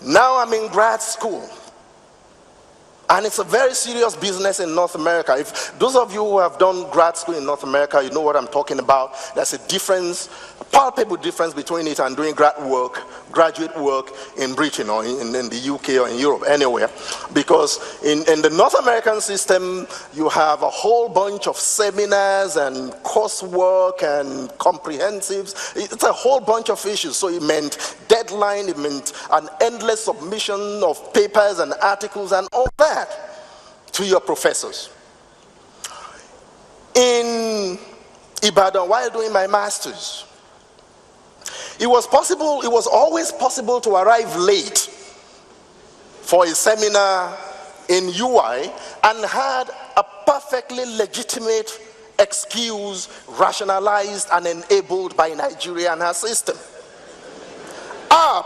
Now I'm in grad school. And it's a very serious business in North America. If those of you who have done grad school in North America, you know what I'm talking about. There's a difference, a palpable difference between it and doing graduate work in Britain or in the UK or in Europe, anywhere. Because in the North American system, you have a whole bunch of seminars and coursework and comprehensives. It's a whole bunch of issues. So it meant deadline, it meant an endless submission of papers and articles and all that to your professors. In Ibadan, while doing my master's, it was always possible to arrive late for a seminar in UI and had a perfectly legitimate excuse rationalized and enabled by Nigeria and her system.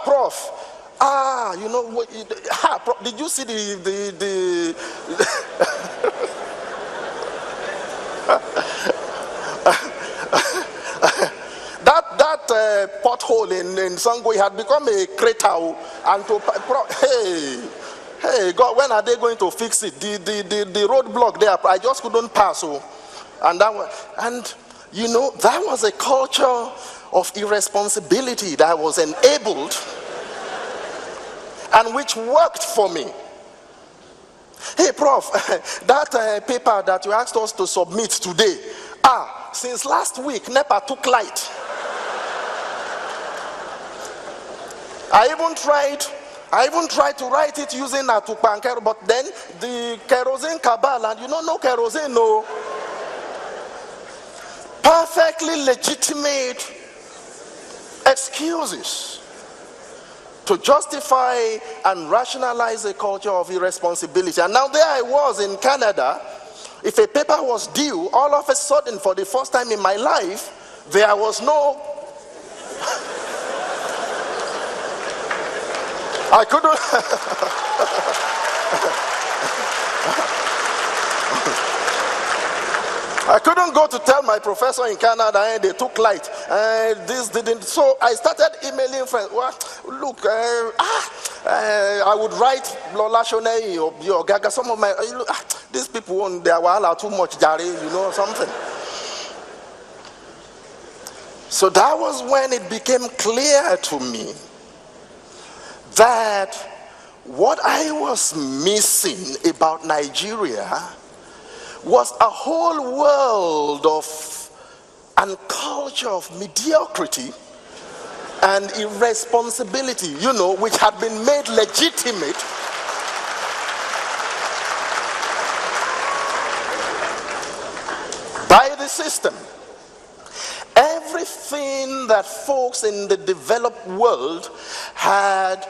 Prof, you know what? Did you see the that pothole in Sangwe had become a crater, and hey God, when are they going to fix it? The roadblock there, I just couldn't pass. And you know, that was a culture of irresponsibility that was enabled and which worked for me. Hey Prof, that paper that you asked us to submit today, since last week NEPA took light. I even tried to write it using Atupankero, but then the kerosene cabal, and you don't know kerosene, no. Perfectly legitimate excuses to justify and rationalize a culture of irresponsibility. And now there I was in Canada. If a paper was due, all of a sudden, for the first time in my life, there was no I couldn't I couldn't go to tell my professor in Canada, and they took light. This didn't. So I started emailing friends. Well, look, I would write Lola Shone or Gaga. Some of my these people on their wall are too much, Jari, you know, something. So that was when it became clear to me that what I was missing about Nigeria was a whole world of and culture of mediocrity and irresponsibility, you know, which had been made legitimate by the system. Everything that folks in the developed world had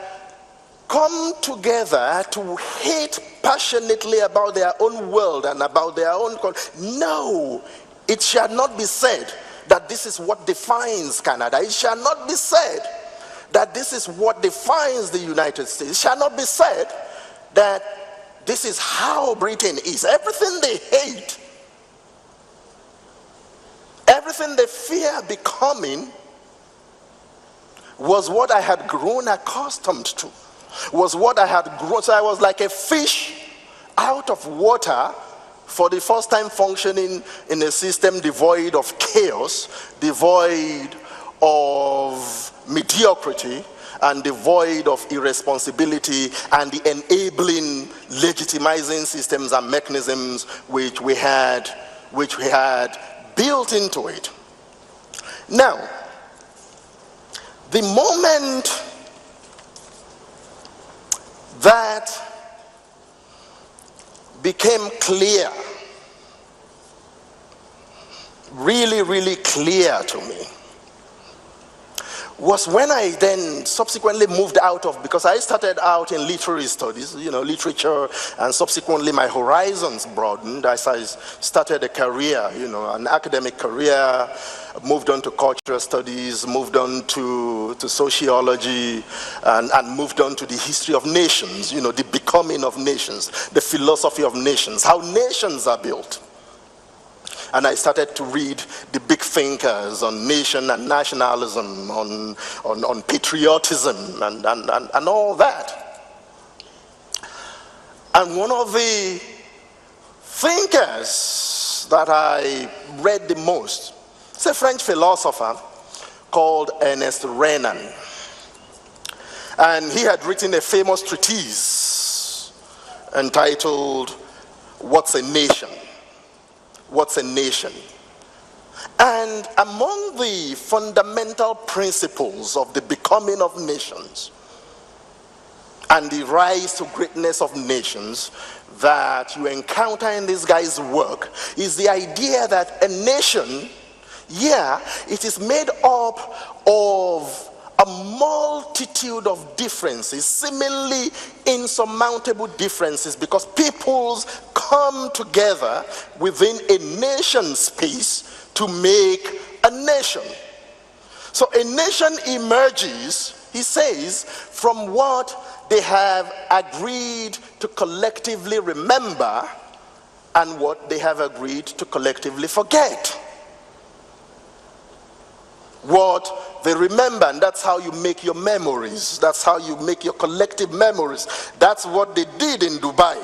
come together to hate passionately about their own world and about their own culture. No, it shall not be said that this is what defines Canada. It shall not be said that this is what defines the United States. It shall not be said that this is how Britain is. Everything they hate, everything they fear becoming, was what I had grown accustomed to. Was what I had grown. So I was like a fish out of water for the first time functioning in a system devoid of chaos, devoid of mediocrity, and devoid of irresponsibility and the enabling, legitimizing systems and mechanisms which we had built into it. Now, the moment that became clear, really clear to me, was when I then subsequently moved out of, because I started out in literary studies, you know, literature, and subsequently my horizons broadened as I started a career, you know, an academic career, moved on to cultural studies, moved on to sociology, and moved on to the history of nations, you know, the becoming of nations, the philosophy of nations, how nations are built. And I started to read the big thinkers on nation and nationalism, on patriotism and all that. And one of the thinkers that I read the most is a French philosopher called Ernest Renan. And he had written a famous treatise entitled, What's a Nation? What's a Nation? And among the fundamental principles of the becoming of nations and the rise to greatness of nations that you encounter in this guy's work is the idea that a nation, it is made up of a multitude of differences, seemingly insurmountable differences, because peoples come together within a nation space to make a nation. So a nation emerges, he says, from what they have agreed to collectively remember and what they have agreed to collectively forget. What they remember, and that's how you make your memories. That's how you make your collective memories. That's what they did in Dubai.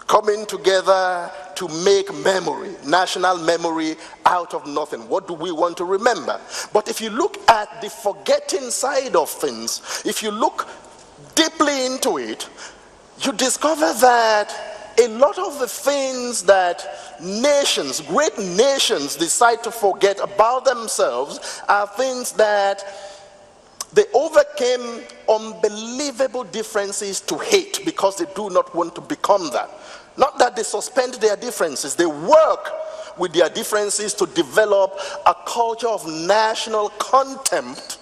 Coming together to make memory, national memory out of nothing. What do we want to remember? But if you look at the forgetting side of things, if you look deeply into it, you discover that a lot of the things that nations, great nations, decide to forget about themselves are things that they overcame unbelievable differences to hate because they do not want to become that. Not that they suspend their differences, they work with their differences to develop a culture of national contempt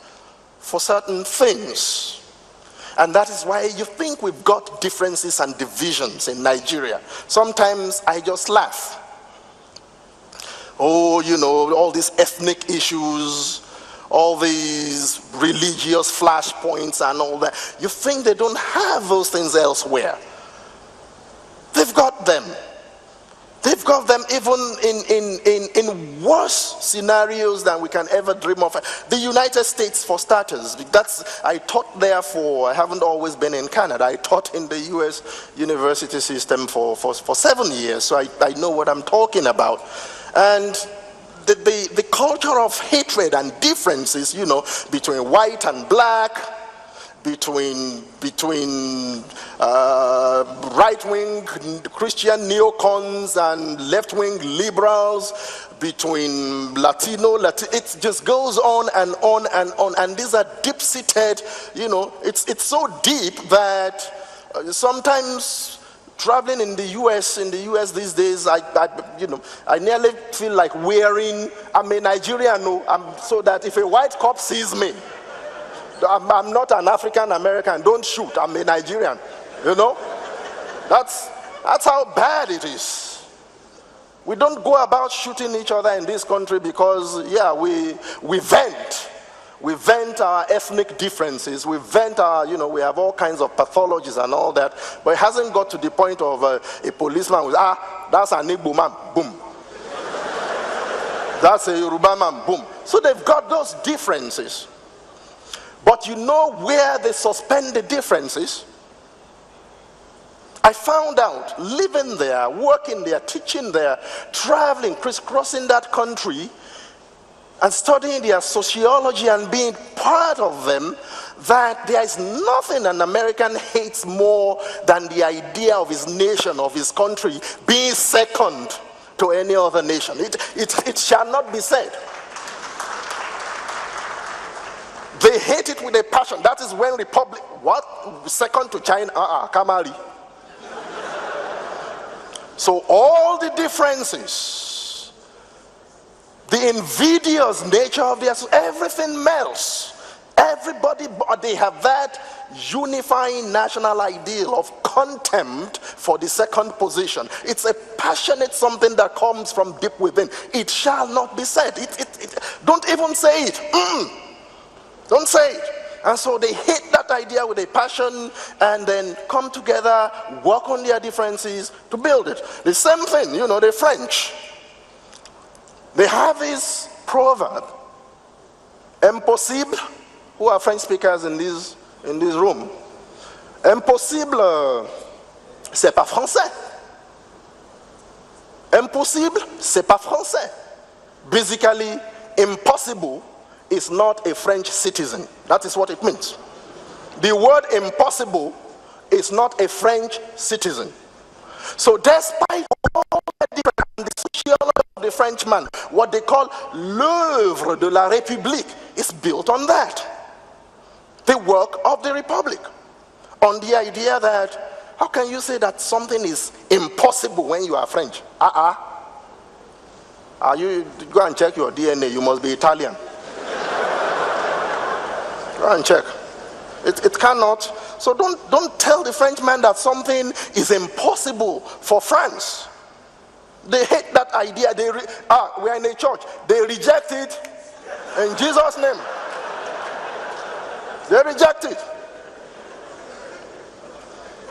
for certain things. And that is why you think we've got differences and divisions in Nigeria. Sometimes I just laugh. Oh, you know, all these ethnic issues, all these religious flashpoints and all that. You think they don't have those things elsewhere. They've got them. They've got them even in worse scenarios than we can ever dream of. The United States, for starters, I taught there I haven't always been in Canada. I taught in the US university system for 7 years, so I know what I'm talking about. And the culture of hatred and differences, you know, between white and black, between right-wing Christian neocons and left-wing liberals, between it just goes on and on and on. And these are deep-seated, you know, it's so deep that sometimes traveling in the US these days, I nearly feel like I'm a Nigerian, so that if a white cop sees me, I'm not an African American, don't shoot, I'm a Nigerian, you know. That's how bad it is. We don't go about shooting each other in this country because we vent our ethnic differences, we vent our, you know, we have all kinds of pathologies and all that, but it hasn't got to the point of a policeman with, that's an Igbo man, boom. That's a Yoruba man, boom. So they've got those differences. But you know where they suspend the differences? I found out, living there, working there, teaching there, traveling, crisscrossing that country, and studying their sociology and being part of them, that there is nothing an American hates more than the idea of his nation, of his country, being second to any other nation. It shall not be said. They hate it with a passion. That is when second to China, Kamali. So all the differences, the invidious nature of everything melts. Everybody, they have that unifying national ideal of contempt for the second position. It's a passionate something that comes from deep within. It shall not be said. Don't even say it. Don't say it. And so they hate that idea with a passion and then come together, work on their differences to build it. The same thing, you know, the French. They have this proverb, impossible. Who are French speakers in this room? Impossible, c'est pas français. Impossible, c'est pas français. Basically, impossible is not a French citizen. That is what it means. The word impossible is not a French citizen. So despite all the different and the sociology of the Frenchman, what they call l'œuvre de la République is built on that. The work of the Republic. On the idea that, how can you say that something is impossible when you are French? You go and check your DNA, you must be Italian. Go and check. It cannot. So don't tell the Frenchman that something is impossible for France. They hate that idea. We are in a church. They reject it in Jesus' name. They reject it.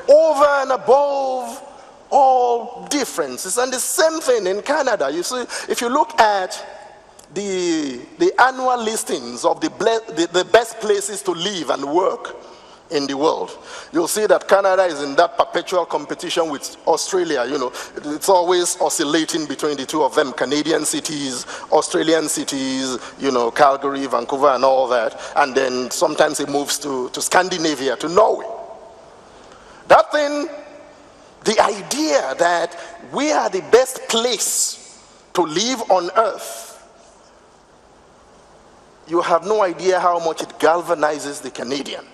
Over and above all differences. And the same thing in Canada. You see, if you look at the annual listings of the best places to live and work in the world, you'll see that Canada is in that perpetual competition with Australia. You know, it's always oscillating between the two of them. Canadian cities, Australian cities, you know, Calgary, Vancouver and all that. And then sometimes it moves to Scandinavia, to Norway. That thing, the idea that we are the best place to live on earth, you have no idea how much it galvanizes the Canadian.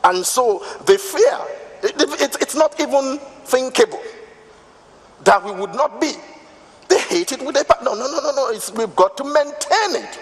And so they fear, it's not even thinkable that we would not be. They hate it with a, no, we've got to maintain it.